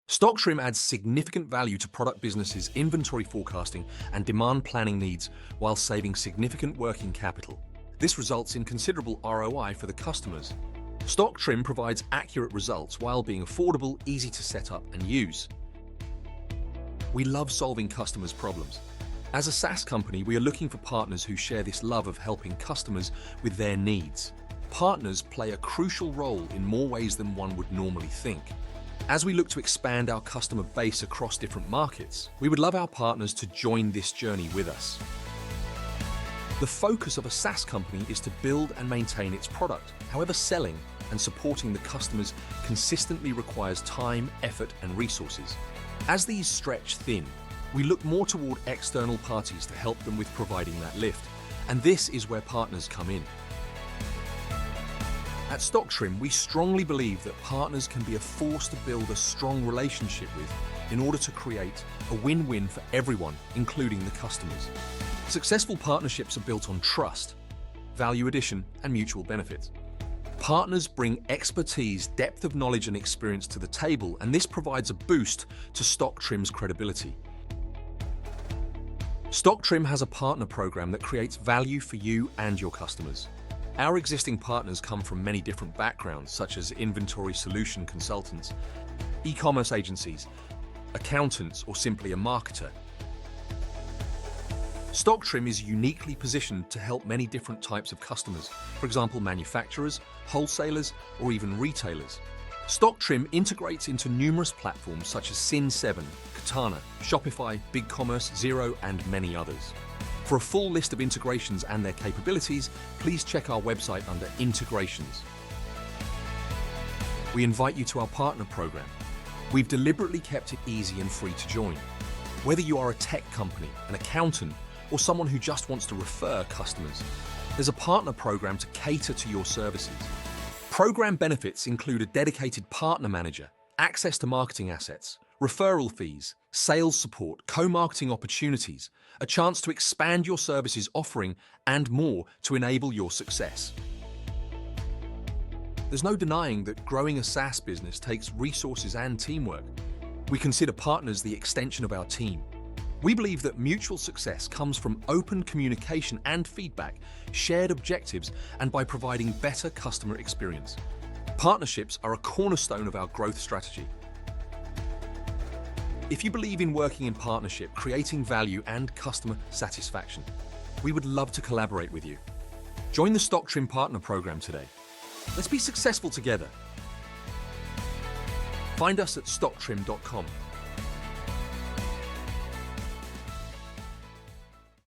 StockTrim adds significant value to product businesses' inventory forecasting and demand planning needs while saving significant working capital. This results in considerable ROI for the customers. StockTrim provides accurate results while being affordable, easy to set up and use. We love solving customers' problems. As a SaaS company, we are looking for partners who share this love of helping customers with their needs. Partners play a crucial role in more ways than one would normally think. As we look to expand our customer base across different markets, we would love our partners to join this journey with us. The focus of a SaaS company is to build and maintain its product. However, selling and supporting the customers consistently requires time, effort, and resources. As these stretch thin, we look more toward external parties to help them with providing that lift, and this is where partners come in. At StockTrim, we strongly believe that partners can be a force to build a strong relationship with in order to create a win-win for everyone, including the customers. Successful partnerships are built on trust, value addition, and mutual benefits. Partners bring expertise, depth of knowledge, and experience to the table, and this provides a boost to StockTrim's credibility. StockTrim has a partner program that creates value for you and your customers. Our existing partners come from many different backgrounds, such as inventory solution consultants, e-commerce agencies, accountants, or simply a marketer. StockTrim is uniquely positioned to help many different types of customers, for example, manufacturers, wholesalers, or even retailers. StockTrim integrates into numerous platforms such as Sin7, Katana, Shopify, BigCommerce, Xero, and many others. For a full list of integrations and their capabilities, please check our website under Integrations. We invite you to our partner program. We've deliberately kept it easy and free to join. Whether you are a tech company, an accountant, or someone who just wants to refer customers, there's a partner program to cater to your services. Program benefits include a dedicated partner manager, access to marketing assets, referral fees, sales support, co-marketing opportunities, a chance to expand your services offering, and more to enable your success. There's no denying that growing a SaaS business takes resources and teamwork. We consider partners the extension of our team. We believe that mutual success comes from open communication and feedback, shared objectives, and by providing better customer experience. Partnerships are a cornerstone of our growth strategy. If you believe in working in partnership, creating value, and customer satisfaction, we would love to collaborate with you. Join the StockTrim Partner Program today. Let's be successful together. Find us at stocktrim.com.